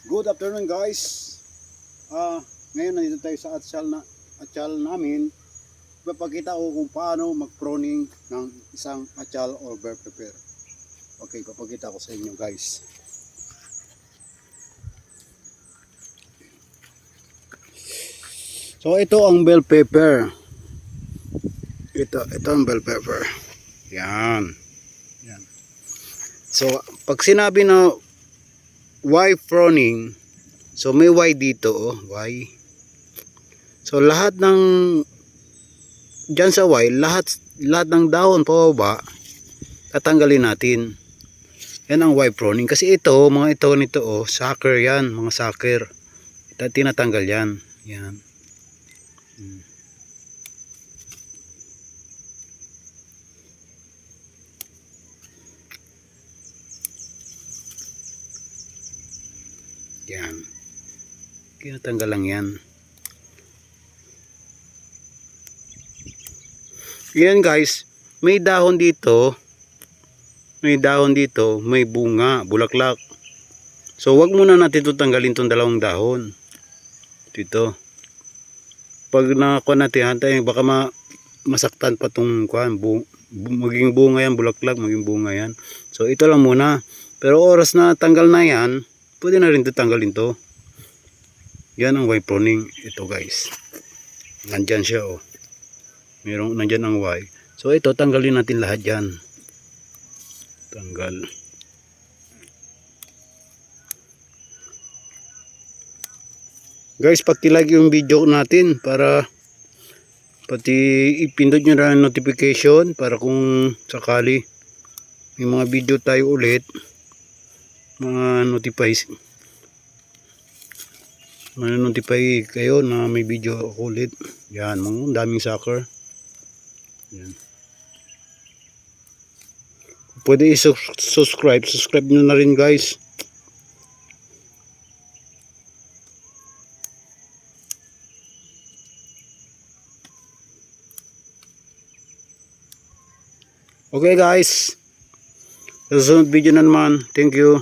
Good afternoon guys. Ngayon nandito tayo sa atsal namin. Papakita ko kung paano mag-pruning ng isang atsal or bell pepper. Okay, papakita ko sa inyo guys. So ito ang bell pepper. Ito ang bell pepper. Yan. So pag sinabi na Y pruning, so may Y dito, oh, Y. So lahat ng dyan sa Y, lahat ng dahon pababa tatanggalin natin. Yan ang Y pruning kasi ito, mga ito nito, oh, sucker yan, mga sucker. Tinatanggal yan. Yan. Yan. Tinatanggal lang yan. Yan guys, may dahon dito. May dahon dito, may bunga, bulaklak. So wag muna natin tanggalin tong dalawang dahon. Dito. Pag nakakuha natin, hantay, baka masaktan pa tong kuan, maging bunga yan, bulaklak, maging bunga yan. So ito lang muna. Pero oras na tanggal na yan, pwede na rin tanggalin to. Yan ang Y pruning. Ito guys. Nandyan siya, oh. Nandyan ang Y. So ito, tanggalin natin lahat yan. Tanggal. Guys, pag-like yung video natin para pati ipindot nyo na notification para kung sakali may mga video tayo ulit, mga notify kayo na may video ako ulit. Yan, mga daming sucker. Yan. Pwede subscribe nyo na rin guys. Okay guys, sa susunod video na naman. Thank you.